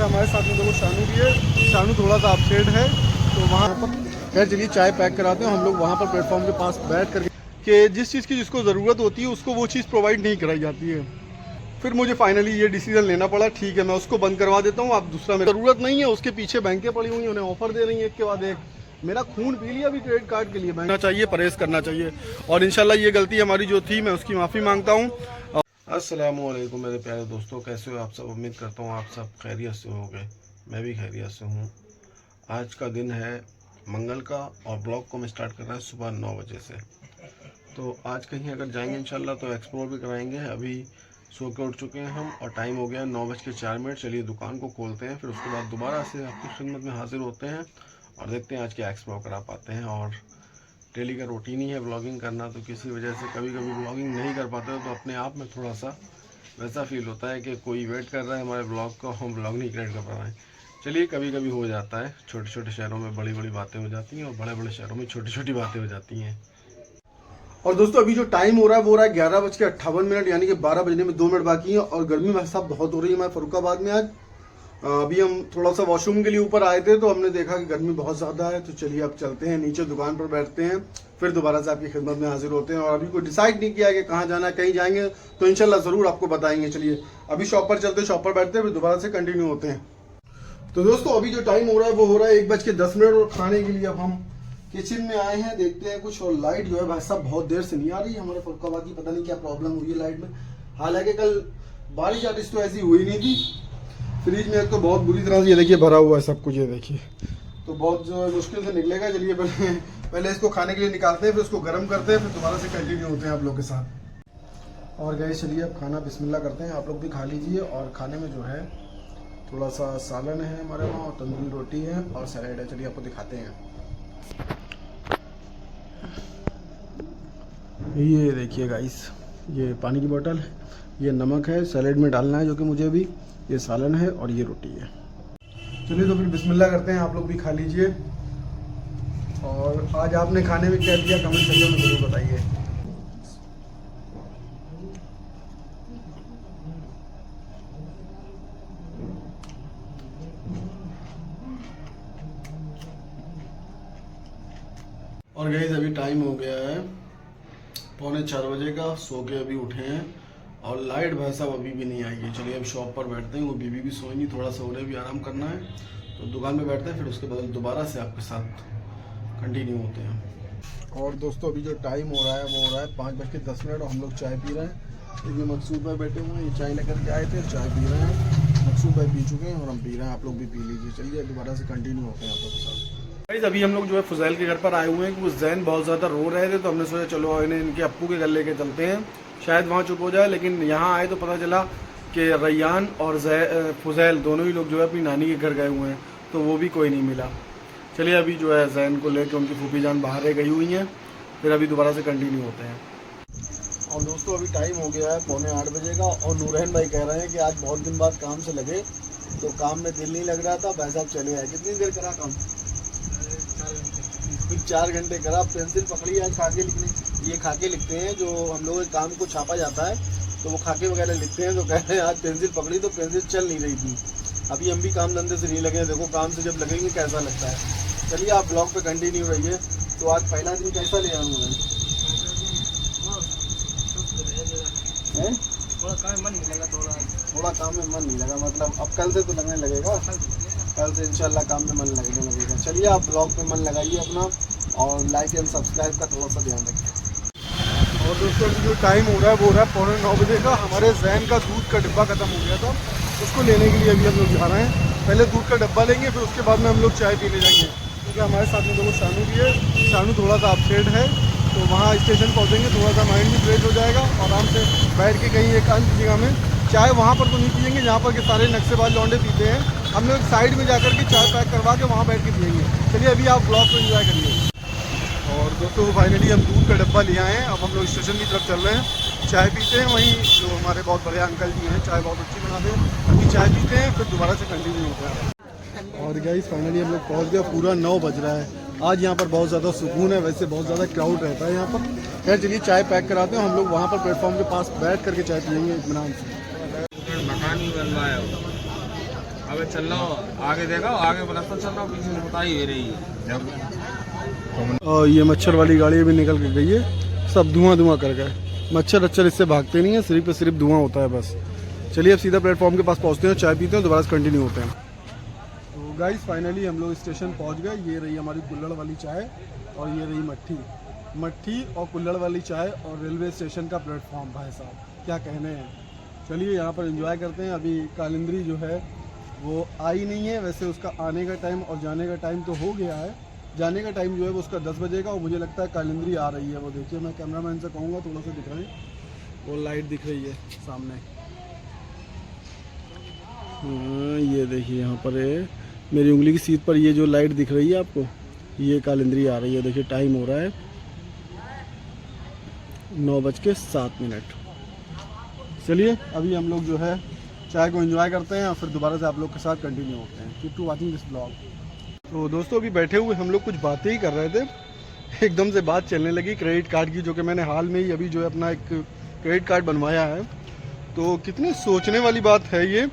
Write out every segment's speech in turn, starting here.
हमारे साथ में देखो शानू भी है। शानू थोड़ा सा अपसेट है तो वहाँ पर खैर चलिए चाय पैक कराते हैं हम लोग वहाँ पर प्लेटफॉर्म के पास बैठ करके कि जिस चीज़ की जिसको ज़रूरत होती है उसको वो चीज़ प्रोवाइड नहीं कराई जाती है। फिर मुझे फाइनली ये डिसीजन लेना पड़ा, ठीक है मैं उसको बंद करवा देता हूँ, आप दूसरा मेरी ज़रूरत नहीं है। उसके पीछे बैंकें पड़ी हुई हैं, उन्हें ऑफर दे रही हैं एक के बाद एक। मेरा खून पी लिया अभी क्रेडिट कार्ड के लिए। बैंक चाहिए, परहेज करना चाहिए और इंशाल्लाह ये गलती हमारी जो थी मैं उसकी माफ़ी मांगता हूँ। अस्सलामुअलैकुम मेरे प्यारे दोस्तों, कैसे हो आप सब? उम्मीद करता हूँ आप सब खैरियत से होंगे। मैं भी खैरियत से हूँ। आज का दिन है मंगल का और ब्लॉग को मैं स्टार्ट कर रहा है सुबह 9 बजे से। तो आज कहीं अगर जाएंगे इंशाल्लाह तो एक्सप्लोर भी कराएंगे। अभी सो के उठ चुके हैं हम और टाइम हो गया 9:04। चलिए दुकान को खोलते हैं, फिर उसके बाद दोबारा से आपकी खिदमत में हाजिर होते हैं और देखते हैं आज क्या एक्सप्लोर करा पाते हैं। और डेली का रूटीन ही है ब्लॉगिंग करना, तो किसी वजह से कभी कभी ब्लॉगिंग नहीं कर पाते तो अपने आप में थोड़ा सा वैसा फील होता है कि कोई वेट कर रहा है हमारे ब्लॉग का, हम ब्लॉग नहीं क्रिएट कर पा रहे हैं। चलिए कभी कभी हो जाता है, छोटे छोटे शहरों में बड़ी बड़ी बातें हो जाती हैं और बड़े बड़े शहरों में छोटी छोटी बातें हो जाती हैं। और दोस्तों अभी जो टाइम हो रहा है वो हो रहा है 11:58, यानी कि 12 बजने में 2 मिनट बाकी हैं और गर्मी भाई साहब बहुत हो रही है हमारे फरुखाबाद में आज। अभी हम थोड़ा सा वॉशरूम के लिए ऊपर आए थे तो हमने देखा कि गर्मी बहुत ज़्यादा है, तो चलिए अब चलते हैं नीचे दुकान पर बैठते हैं, फिर दोबारा से आपकी खिदमत में हाजिर होते हैं। और अभी कोई डिसाइड नहीं किया कि कहाँ जाना है, कहीं जाएंगे तो इंशाल्लाह ज़रूर आपको बताएंगे। चलिए अभी शॉप पर चलते हैं, शॉप पर बैठते हैं, फिर दोबारा से कंटिन्यू होते हैं। तो दोस्तों अभी जो टाइम हो रहा है वो हो रहा है 1:10 और खाने के लिए अब हम किचन में आए हैं, देखते हैं कुछ। और लाइट जो है भाई साहब बहुत देर से नहीं आ रही है हमारे फरुखाबाद की, पता नहीं क्या प्रॉब्लम हुई है लाइट में। हालांकि कल बारिश वारिश तो ऐसी हुई नहीं थी। फ्रिज में एक तो बहुत बुरी तरह से ये देखिए भरा हुआ है सब कुछ, ये देखिए तो बहुत जो है मुश्किल से निकलेगा। चलिए पहले इसको खाने के लिए निकालते हैं, फिर उसको गर्म करते हैं, फिर दोबारा से कंटिन्यू होते हैं आप लोग के साथ। और गए चलिए अब खाना बिस्मिल्लाह करते हैं, आप लोग भी खा लीजिए। और खाने में जो है थोड़ा सा सालन है हमारे वहाँ, तंदूरी रोटी है और सैलेड है। चलिए आपको दिखाते हैं। ये देखिए गाइस, ये पानी की बोतल है, ये नमक है, सैलेड में डालना है जो कि मुझे अभी, ये सालन है और ये रोटी है। चलिए तो फिर बिस्मिल्लाह करते हैं, आप लोग भी खा लीजिए। और आज आपने खाने में क्या दिया कमेंट सेक्शन में जरूर बताइए। और गाइस अभी टाइम हो गया है 3:45 बजे का, सो के अभी उठे हैं और लाइट भाई साहब अभी भी नहीं आई है। चलिए अब शॉप पर बैठते हैं, वो बीबी भी सोई नहीं, थोड़ा सा उन्हें भी आराम करना है, तो दुकान पे बैठते हैं, फिर उसके बाद दोबारा से आपके साथ कंटिन्यू होते हैं। और दोस्तों अभी जो टाइम हो रहा है वो हो रहा है 5:10 और हम लोग चाय पी रहे हैं। ये मकसूद भाई बैठे हुए हैं, ये चाय लेकर के आए थे, चाय पी रहे हैं। मकसूद भाई पी चुके हैं और हम पी रहे हैं, आप लोग भी पी लीजिए। चलिए दोबारा से कंटिन्यू होते हैं आप लोग के साथ। अभी हम लोग जो है फुजैल के घर पर आए हुए हैं कि वो जैन बहुत ज़्यादा रो रहे थे, तो हमने सोचा चलो इन्हें इनके अप्पू के घर लेके चलते हैं, शायद वहाँ चुप हो जाए। लेकिन यहाँ आए तो पता चला कि रैयान और फुजैल दोनों ही लोग जो है अपनी नानी के घर गए हुए हैं, तो वो भी कोई नहीं मिला। चलिए अभी जो है जैन को लेकर उनकी फूफी जान बाहर रह गई हुई हैं, फिर अभी दोबारा से कंटिन्यू होते हैं। और दोस्तों अभी टाइम हो गया है 7:45 बजे का और नूरैन भाई कह रहे हैं कि आज बहुत दिन बाद काम से लगे, तो काम में दिल नहीं लग रहा था। भाई साहब चले आए। कितनी देर करा काम? 4 घंटे करा। पेंसिल पकड़ी आज खा के लिखने, ये खा के लिखते हैं जो हम लोगों के काम को छापा जाता है, तो वो खाके वगैरह लिखते हैं। तो कह रहे हैं आज पेंसिल पकड़ी तो पेंसिल चल नहीं रही थी। अभी हम भी काम धंधे से नहीं लगे, देखो काम से जब लगेंगे कैसा लगता है। चलिए आप ब्लॉग पे कंटिन्यू रहिए। तो आज पहला दिन कैसा ले आऊँ मैं? थोड़ा काम में मन नहीं लगा, थोड़ा काम में मन नहीं लगा, मतलब अब कल से तो लगने लगेगा, कल से इंशाल्लाह काम में मन लगने लगेगा। चलिए आप ब्लॉग पे मन लगाइए अपना और लाइक एंड सब्सक्राइब का थोड़ा सा ध्यान रखिए। और दोस्तों जो टाइम हो रहा है वो हो रहा है 8:45 बजे का। हमारे जैन का दूध का डिब्बा ख़त्म हो गया था, उसको लेने के लिए अभी हम लोग जा रहे हैं। पहले दूध का डब्बा लेंगे, फिर उसके बाद में हम लोग चाय पीने जाएंगे, क्योंकि हमारे साथ में देखो शानू भी है। शानू थोड़ा सा अपसेट है, तो वहाँ स्टेशन पहुँचेंगे, थोड़ा सा माइंड भी फ्रेश हो जाएगा। आराम से बैठ के कहीं एक अंत जगह में चाय, वहाँ पर तो नहीं पियेंगे जहाँ पर के सारे नक्शेबाज लौंडे पीते हैं, हम लोग साइड में जाकर के चाय पैक करवा के वहाँ बैठ के पियेंगे। चलिए अभी आप ब्लॉग को एंजॉय करिए। और दोस्तों फाइनली हम दूध का डब्बा ले आए हैं, अब हम लोग स्टेशन की तरफ चल रहे हैं, चाय पीते हैं। वहीं जो हमारे बहुत बड़े अंकल जी हैं चाय बहुत अच्छी बनाते हैं, अभी चाय पीते हैं, फिर दोबारा से कंटिन्यू होता है। और गाइस फाइनली हम लोग पहुँच गए, पूरा 9 बज रहा है। आज यहाँ पर बहुत ज़्यादा सुकून है, वैसे बहुत ज़्यादा क्राउड रहता है यहाँ पर। खैर चलिए चाय पैक कराते हैं, हम लोग वहाँ पर प्लेटफॉर्म के पास बैठ करके चाय पियेंगे इत्मीनान से। मकान ही बनवाया अबे चल रहा हूँ, आगे देखा, आगे रास्ता चल रहा हूँ, पीछे से बताई दे रही है। और ये मच्छर वाली गाड़ी भी निकल के गई है, सब धुआं कर गए। मच्छर अच्छर इससे भागते नहीं है, सिर्फ धुआं होता है बस। चलिए अब सीधा प्लेटफॉर्म के पास पहुंचते हैं, चाय पीते हैं, दोबारा से कंटिन्यू होते हैं। तो गाइस फाइनली हम लोग स्टेशन पहुंच गए। ये रही हमारी कुल्हड़ वाली चाय और ये रही मट्ठी और कुल्हड़ वाली चाय और रेलवे स्टेशन का प्लेटफॉर्म। भाई साहब क्या कहने हैं। चलिए यहाँ पर एंजॉय करते हैं। अभी कालिंद्री जो है वो आई नहीं है, वैसे उसका आने का टाइम और जाने का टाइम तो हो गया है। जाने का टाइम जो है वो उसका 10 बजे का, और मुझे लगता है कालिंद्री आ रही है। वो देखिए, मैं कैमरामैन से कहूँगा थोड़ा सा दिखाएं, वो लाइट दिख रही है सामने। ये देखिए यहाँ पर है, मेरी उंगली की सीध पर ये जो लाइट दिख रही है आपको, ये कालिंद्री आ रही है। देखिए टाइम हो रहा है 9:07। चलिए अभी हम लोग जो है चाय को एंजॉय करते हैं और फिर दोबारा से आप लोग के साथ कंटिन्यू होते हैं। Keep to watching this blog. तो दोस्तों अभी बैठे हुए हम लोग कुछ बातें ही कर रहे थे, एकदम से बात चलने लगी क्रेडिट कार्ड की, जो कि मैंने हाल में ही अभी जो है अपना एक क्रेडिट कार्ड बनवाया है। तो कितनी सोचने वाली बात है ये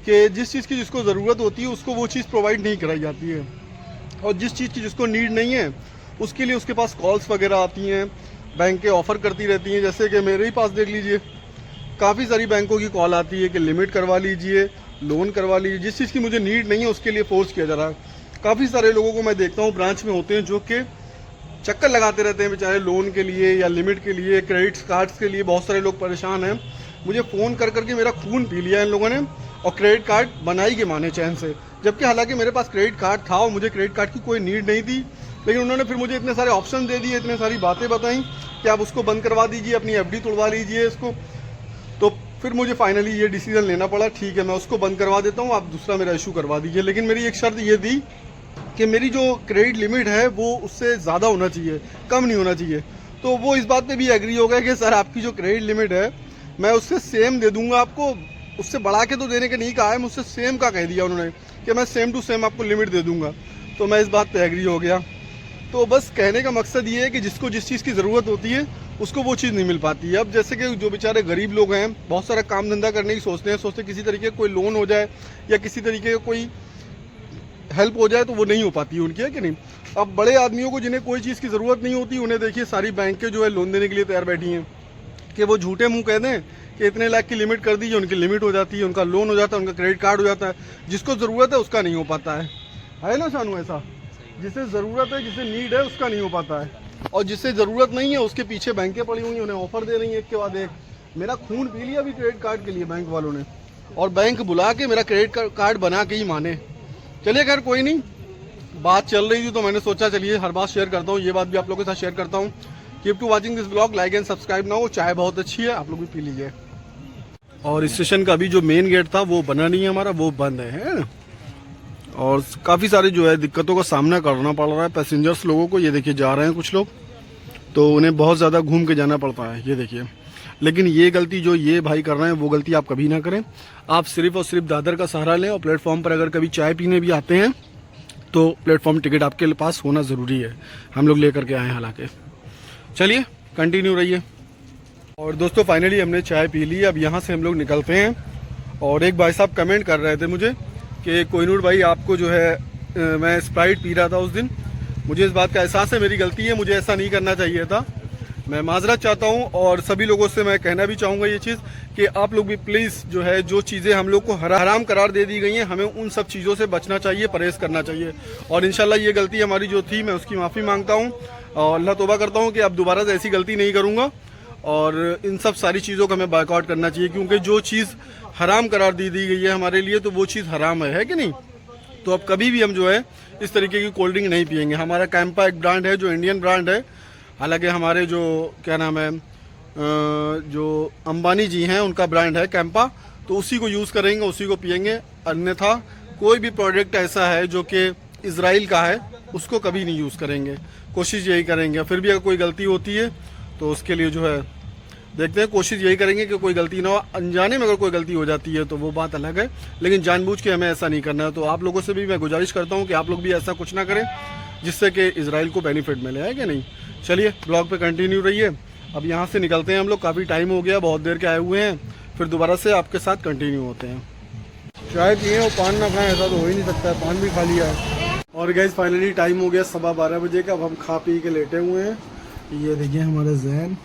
कि जिस चीज़ की जिसको ज़रूरत होती है उसको वो चीज़ प्रोवाइड नहीं कराई जाती है, और जिस चीज़ की जिसको नीड नहीं है उसके लिए उसके पास कॉल्स वगैरह आती हैं, बैंक के ऑफ़र करती रहती हैं। जैसे कि मेरे ही पास देख लीजिए, काफ़ी सारी बैंकों की कॉल आती है कि लिमिट करवा लीजिए, लोन करवा लीजिए। जिस चीज़ की मुझे नीड नहीं है उसके लिए फोर्स किया जा रहा है। काफ़ी सारे लोगों को मैं देखता हूँ ब्रांच में होते हैं जो कि चक्कर लगाते रहते हैं बेचारे, लोन के लिए या लिमिट के लिए, क्रेडिट कार्ड्स के लिए। बहुत सारे लोग परेशान हैं, मुझे फ़ोन कर करके मेरा खून पी लिया इन लोगों ने, और क्रेडिट कार्ड बनाई के माने चैन से। जबकि हालांकि मेरे पास क्रेडिट कार्ड था और मुझे क्रेडिट कार्ड की कोई नीड नहीं थी, लेकिन उन्होंने फिर मुझे इतने सारे ऑप्शन दे दिए, इतने सारी बातें बताई कि आप उसको बंद करवा दीजिए, अपनी एफडी तोड़वा लीजिए इसको। तो फिर मुझे फाइनली ये डिसीजन लेना पड़ा, ठीक है मैं उसको बंद करवा देता हूँ, आप दूसरा मेरा इशू करवा दीजिए। लेकिन मेरी एक शर्त ये थी कि मेरी जो क्रेडिट लिमिट है वो उससे ज़्यादा होना चाहिए, कम नहीं होना चाहिए। तो वो इस बात पे भी एग्री हो गया कि सर आपकी जो क्रेडिट लिमिट है मैं उससे सेम दे दूंगा आपको, उससे बढ़ा के तो देने के नहीं कहा है, मुझसे सेम का कह दिया उन्होंने कि मैं सेम टू सेम आपको लिमिट दे दूंगा। तो मैं इस बात पे एग्री हो गया। तो बस कहने का मकसद ये है कि जिसको जिस चीज़ की ज़रूरत होती है उसको वो चीज़ नहीं मिल पाती है। अब जैसे कि जो बेचारे गरीब लोग हैं, बहुत सारा काम धंधा करने की सोचते किसी तरीके का कोई लोन हो जाए या किसी तरीके का कोई हेल्प हो जाए, तो वो नहीं हो पाती है उनकी, है कि नहीं। अब बड़े आदमियों को जिन्हें कोई चीज़ की ज़रूरत नहीं होती, उन्हें देखिए सारी बैंकें जो है लोन देने के लिए तैयार बैठी हैं कि वो झूठे मुंह कह दें कि इतने लाख की लिमिट कर दीजिए, उनकी लिमिट हो जाती है, उनका लोन हो जाता है, उनका क्रेडिट कार्ड हो जाता है। जिसको ज़रूरत है उसका नहीं हो पाता है ना शानू? ऐसा जिसे ज़रूरत है, जिसे नीड है, उसका नहीं हो पाता है, और जिसे ज़रूरत नहीं है उसके पीछे बैंकें पड़ी हुई हैं, उन्हें ऑफर दे रही हैं एक के बाद एक। मेरा खून पी लिया अभी क्रेडिट कार्ड के लिए बैंक वालों ने, और बैंक बुला के मेरा क्रेडिट कार्ड बना के ही माने। चलिए खैर कोई नहीं, बात चल रही थी तो मैंने सोचा चलिए हर बात शेयर करता हूँ, ये बात भी आप लोगों के साथ शेयर करता हूँ। Keep to watching this blog, like and subscribe ना हो। चाय बहुत अच्छी है, आप लोग भी पी लीजिए। और स्टेशन का अभी जो मेन गेट था वो बना नहीं है हमारा, वो बंद है ना, और काफ़ी सारे जो है दिक्कतों का सामना करना पड़ रहा है पैसेंजर्स लोगों को। ये देखिए जा रहे हैं कुछ लोग, तो उन्हें बहुत ज़्यादा घूम के जाना पड़ता है, ये देखिए। लेकिन ये गलती जो ये भाई कर रहे हैं वो गलती आप कभी ना करें। आप सिर्फ और सिर्फ दादर का सहारा लें, और प्लेटफॉर्म पर अगर कभी चाय पीने भी आते हैं तो प्लेटफॉर्म टिकट आपके पास होना ज़रूरी है। हम लोग लेकर के आए हैं हालांकि। चलिए कंटिन्यू रहिए। और दोस्तों फाइनली हमने चाय पी ली, अब यहाँ से हम लोग निकलते हैं। और एक भाई साहब कमेंट कर रहे थे मुझे कि कोहिनूर भाई आपको जो है मैं स्प्राइट पी रहा था उस दिन, मुझे इस बात का एहसास है, मेरी गलती है, मुझे ऐसा नहीं करना चाहिए था, मैं माजरत चाहता हूँ। और सभी लोगों से मैं कहना भी चाहूँगा ये चीज़ कि आप लोग भी प्लीज़ जो है, जो चीज़ें हम लोग को हराम करार दे दी गई हैं, हमें उन सब चीज़ों से बचना चाहिए, परहेज़ करना चाहिए। और इंशाल्लाह ये गलती हमारी जो थी, मैं उसकी माफ़ी मांगता हूँ और अल्लाह तौबा करता हूँ कि अब दोबारा से ऐसी गलती नहीं करूँगा। और इन सब सारी चीज़ों का हमें बायकॉट करना चाहिए, क्योंकि जो चीज़ हराम करार दी गई है हमारे लिए, तो वो चीज़ हराम है कि नहीं। तो अब कभी भी हम जो है इस तरीके की कोल्ड ड्रिंक नहीं पियेंगे। हमारा कैंपा एक ब्रांड है जो इंडियन ब्रांड है, हालांकि हमारे जो क्या नाम है जो अंबानी जी हैं उनका ब्रांड है कैंपा, तो उसी को यूज़ करेंगे, उसी को पियेंगे। अन्यथा कोई भी प्रोडक्ट ऐसा है जो कि इजराइल का है उसको कभी नहीं यूज़ करेंगे, कोशिश यही करेंगे। फिर भी अगर कोई गलती होती है तो उसके लिए जो है देखते हैं, कोशिश यही करेंगे कि कोई गलती ना हो। अनजाने में अगर कोई गलती हो जाती है तो वो बात अलग है, लेकिन जानबूझ के हमें ऐसा नहीं करना है। तो आप लोगों से भी मैं गुजारिश करता हूँ कि आप लोग भी ऐसा कुछ ना करें जिससे कि इजराइल को बेनिफिट मिले, है कि नहीं। चलिए ब्लॉग पे कंटिन्यू रहिए। अब यहाँ से निकलते हैं हम लोग, काफ़ी टाइम हो गया, बहुत देर के आए हुए हैं, फिर दोबारा से आपके साथ कंटिन्यू होते हैं। चाय पिए और पान ना खाएं ऐसा तो हो ही नहीं सकता है, पान भी खा लिया है। और गाइस फाइनली टाइम हो गया 12:15 बजे का। अब हम खा पी के लेटे हुए हैं। ये देखिए हमारे जैन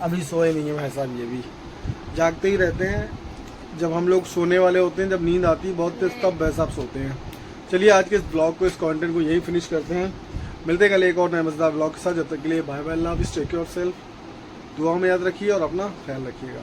अभी सोए नहीं है भाई साहब, ये भी जागते ही रहते हैं। जब हम लोग सोने वाले होते हैं, जब नींद आती है बहुत तेज, तब वैसा आप सोते हैं। चलिए आज के इस ब्लॉग को, इस कंटेंट को यही फिनिश करते हैं। मिलते हैं कल एक और नए मजेदार ब्लॉग के साथ। जब तक के लिए बाय बाय, अल्लाह हाफिज़, टेक केयर ऑफ सेल्फ, दुआ में याद रखिए और अपना ख्याल रखिएगा।